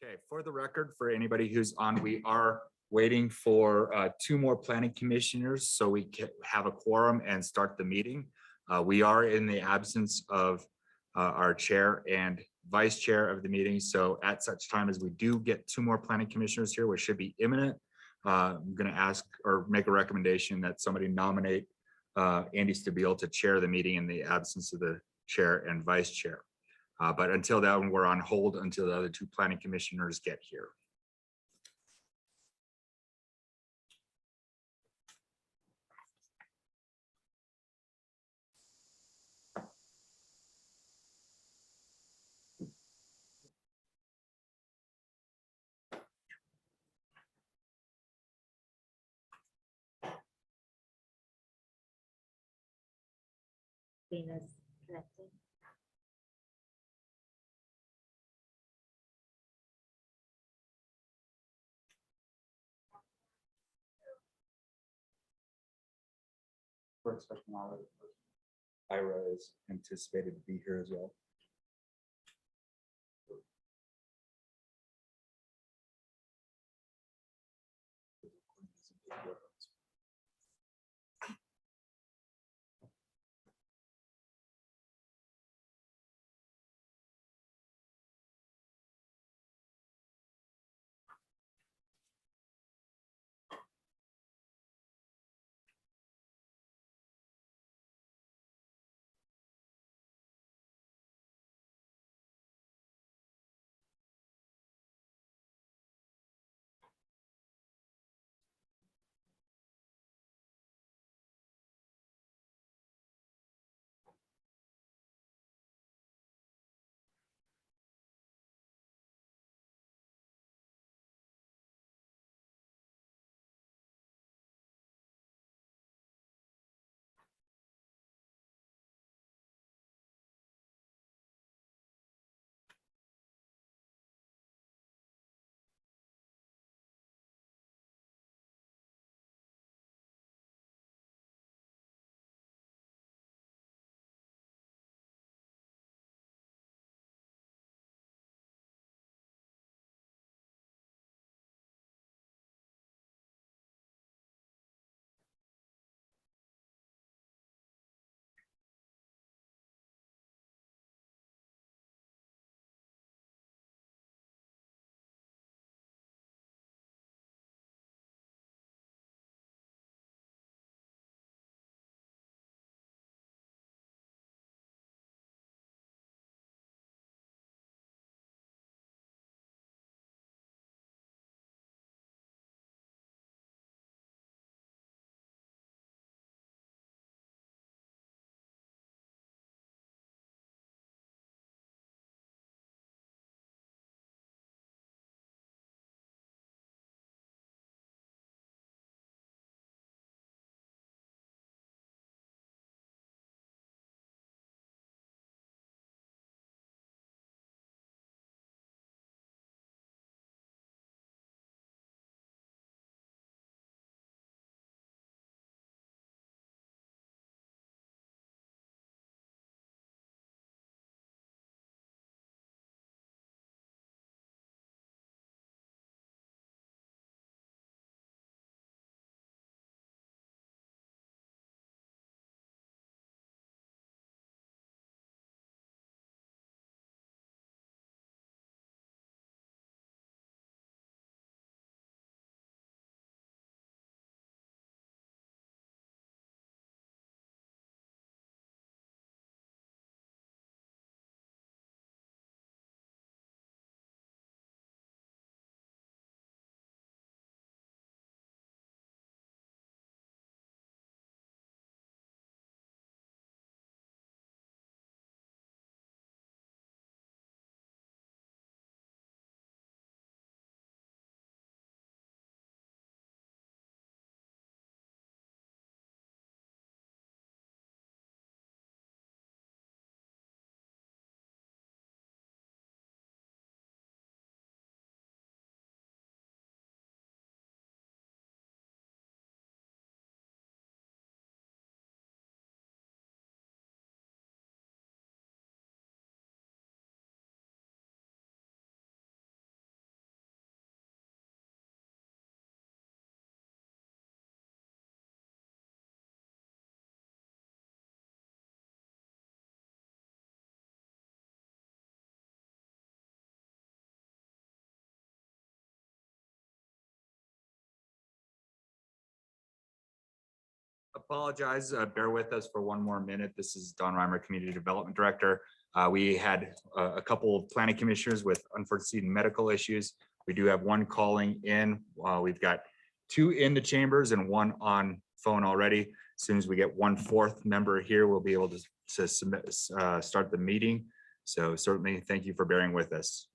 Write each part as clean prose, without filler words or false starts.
Okay, for the record, for anybody who's on, we are waiting for two more planning commissioners so we can have a quorum and start the meeting. We are in the absence of our chair and vice chair of the meeting. So at such time as we do get two more planning commissioners here, which should be imminent, I'm going to ask or make a recommendation that somebody nominate Andy Stabile to chair the meeting in the absence of the chair and vice chair. But until then, we're on hold until the other two planning commissioners get here. Venus connecting. We're expecting Ira is anticipated to be here as well. apologize. Bear with us for one more minute. This is Don Reimer, Community Development Director. We had a couple of planning commissioners with unforeseen medical issues. We do have one calling in. We've got two in the chambers and one on phone already. As soon as we get one fourth member here, we'll be able to submit, start the meeting. So certainly, thank you for bearing with us.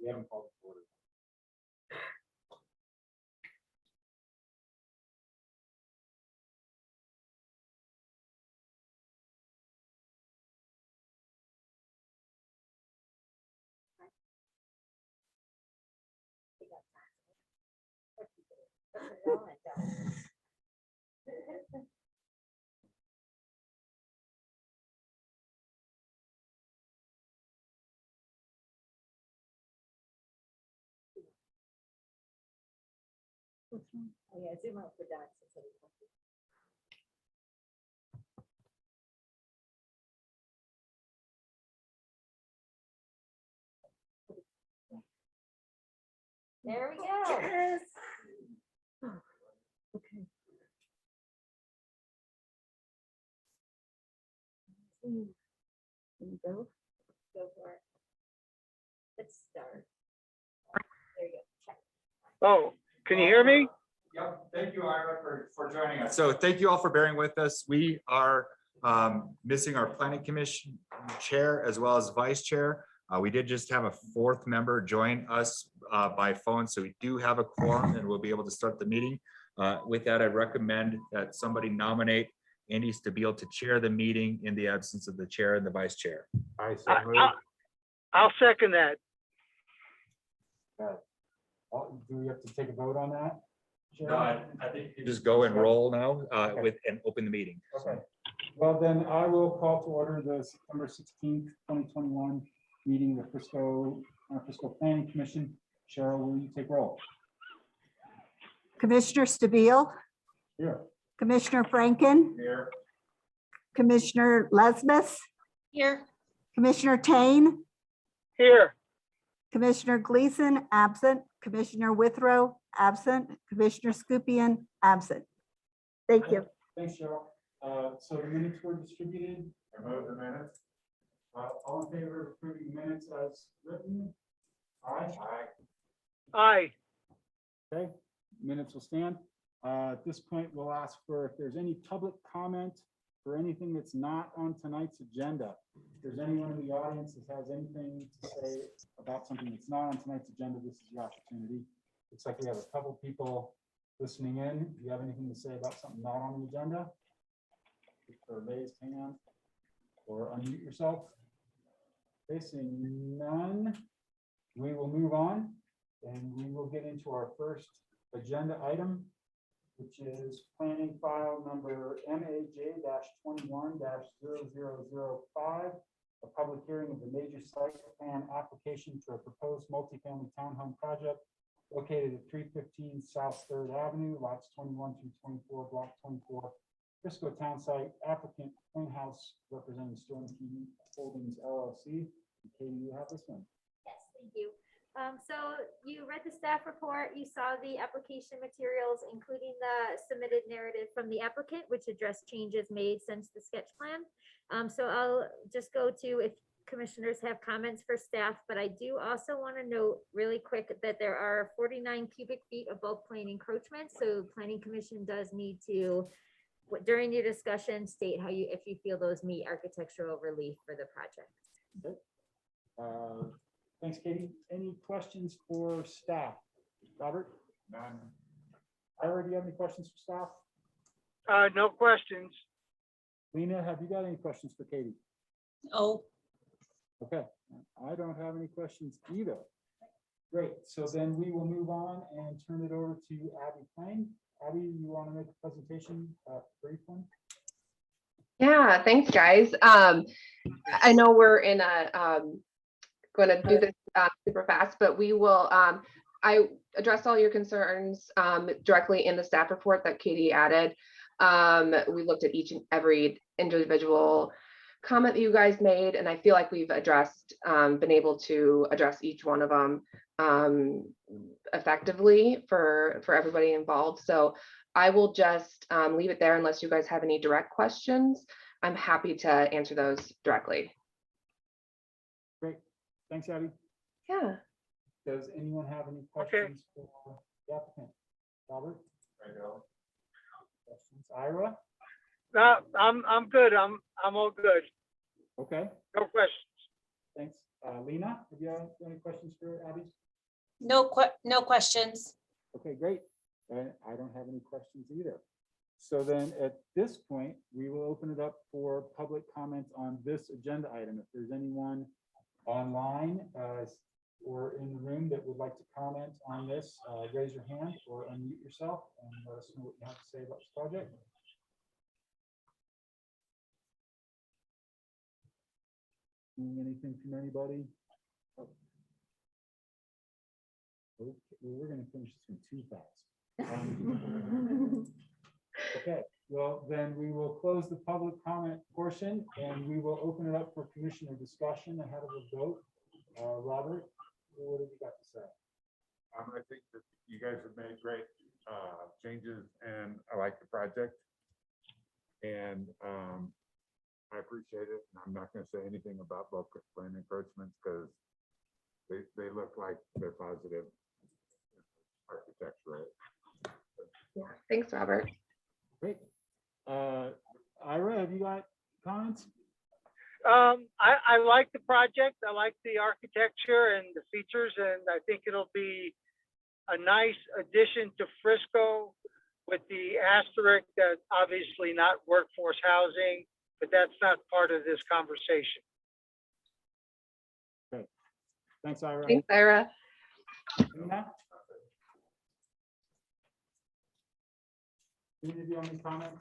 We haven't called to order. Oh, yeah, zoom out for that. There we go. Yes. Okay. There you go. Go for it. Let's start. There you go. Check. Oh, can you hear me? Yep, thank you, Ira, for joining us. So thank you all for bearing with us. We are missing our planning commission chair as well as vice chair. We did just have a fourth member join us by phone, so we do have a quorum and we'll be able to start the meeting. With that, I recommend that somebody nominate Andy Stabile to chair the meeting in the absence of the chair and the vice chair. I so I- moved. I'll second that. Do we have to take a vote on that? Chair? No, I think you just go and roll now with and open the meeting. Okay. Well, then I will call to order the September 16th, 2021 meeting of the Frisco Planning Commission. Cheryl, will you take roll? Commissioner Stabile, Here. Commissioner Franken, Here. Commissioner Lesmes, Here. Commissioner Tain, Here, Commissioner Gleason, absent, Commissioner Withrow, absent, Commissioner Scupion, absent. Thank you. Thanks, Cheryl. So the minutes were distributed. I move the minutes. All in favor of approving the minutes as written? Aye. aye. Okay, minutes will stand. At this point, we'll ask for if there's any public comment for anything that's not on tonight's agenda. If there's anyone in the audience that has anything to say about something that's not on tonight's agenda, this is your opportunity. Looks like we have a couple people listening in. Do you have anything to say about something not on the agenda? Or raise hand or unmute yourself. Facing none, we will move on and we will get into our first agenda item, which is planning file number MAJ-21-0005, a public hearing of the major site plan application for a proposed multifamily townhome project located at 315 South Third Avenue, lots 21 through 24, block 24, Frisco Town Site. Applicant Plain House representing Storm King Holdings LLC. Katie, you have this one. Yes, thank you. So you read the staff report, you saw the application materials, including the submitted narrative from the applicant, which addressed changes made since the sketch plan. So I'll just go to if commissioners have comments for staff, but I do also want to note really quick that there are 49 cubic feet of bulk plane encroachment. So planning commission does need to, during your discussion, state how you, if you feel those meet architectural relief for the project. Thanks, Katie. Any questions for staff? Robert? None. Ira, do you have any questions for staff? No questions. Lena, have you got any questions for Katie? Oh, Okay, I don't have any questions either. Great, so then we will move on and turn it over to Abby Plain. Abby, you want to make a presentation, brief one? Yeah, thanks, guys. I know we're in a going to do this super fast, but we will. I addressed all your concerns directly in the staff report that Katie added. We looked at each and every individual comment that you guys made, and I feel like we've addressed, been able to address each one of them effectively for everybody involved. So I will just leave it there unless you guys have any direct questions. I'm happy to answer those directly. Great, thanks, Abby. Yeah. Does anyone have any questions for the applicant? Robert? Questions? Ira? No, I'm good. I'm all good. Okay, No questions. thanks. Lena, have you any questions for Abby? No questions. Okay, great. I don't have any questions either. So then at this point, we will open it up for public comments on this agenda item. If there's anyone online or in the room that would like to comment on this, raise your hand or unmute yourself and let us know what you have to say about this project. Seeing anything from anybody? Okay, well, we're gonna finish this one too fast. Okay, well, then we will close the public comment portion and we will open it up for commissioner discussion ahead of the vote. Robert, what have you got to say? I think that you guys have made great changes and I like the project. And I appreciate it. And I'm not going to say anything about bulk plan encroachments because they look like they're positive architecture. Yeah, thanks, Robert. Great. Ira, have you got comments? I like the project. I like the architecture and the features, and I think it'll be a nice addition to Frisco with the asterisk that obviously not workforce housing, but that's not part of this conversation. Thanks, Ira. Thanks, Ira. Lena? Any of you have any comments?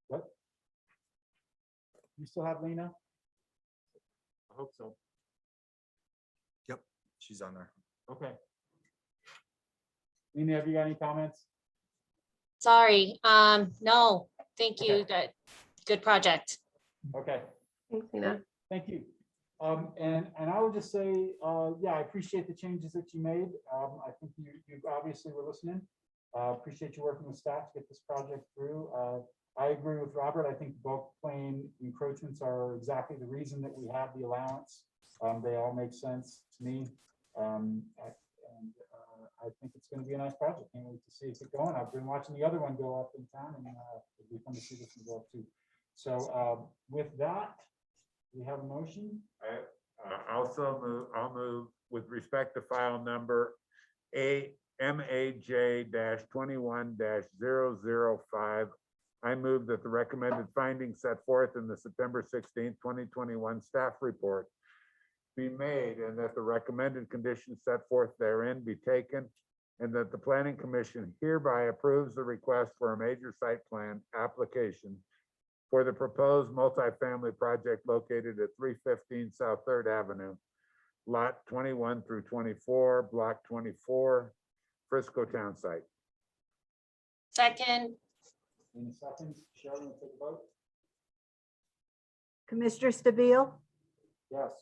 What? You still have Lena? I hope so. She's on there. Okay. Lena, have you got any comments? Sorry. No, thank Okay. you. Good project. Okay, Thanks, Nina. thank you. And I would just say, yeah, I appreciate the changes that you made. I think you obviously were listening. Appreciate you working with staff to get this project through. I agree with Robert. I think bulk plane encroachments are exactly the reason that we have the allowance. They all make sense to me. I think it's going to be a nice project. Can't wait to see it get going. I've been watching the other one go up in town and it'll be fun to see this one go up too. So with that, we have a motion. I'll move with respect to file number MAJ-21-005. I move that the recommended findings set forth in the September 16th, 2021 staff report be made and that the recommended conditions set forth therein be taken and that the planning commission hereby approves the request for a major site plan application for the proposed multifamily project located at 315 South Third Avenue, lot 21 through 24, block 24, Frisco Town Site. Second, In seconds, Sharon, will take a vote. Commissioner Stabile, Yes.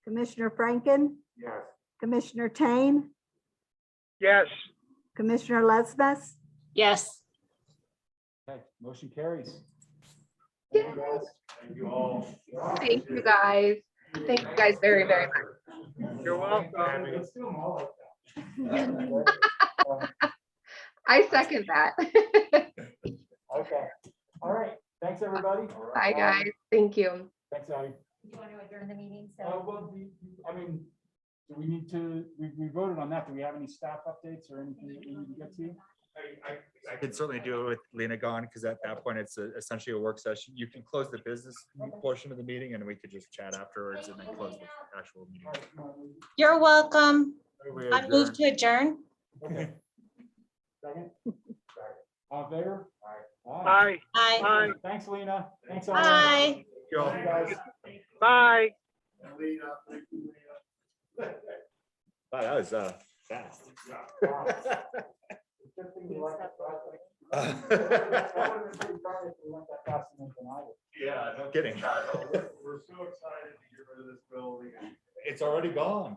Commissioner Franken, Yes. Commissioner Tain, Yes, Commissioner Lesmes, yes. Okay, motion carries. Yay. Thank you, guys. Thank you all. Thank you, guys. Thank you guys very, very much. you're welcome. Let's do them all like that. I second that. Okay, all right, thanks, everybody. Bye, guys. Thank you. Thanks, Abby. Do you want to adjourn the meeting? Well, I mean, do we need to, we voted on that. Do we have any staff updates or anything that we need to get to? I could certainly do it with Lena gone, because at that point, it's essentially a work session. You can close the business portion of the meeting and we could just chat afterwards and then close the actual meeting. You're welcome. We I move to adjourn. Okay. Second? All in favor? Aye. Bye, Bye. bye, Thanks, Lena. Thanks, all. Bye. You guys. bye. Wow, that was fast. Good thing you like that project. That would've been pretty hard if we went that fast and then denied it. Yeah, no kidding. We're so excited to get rid of this building. It's already gone.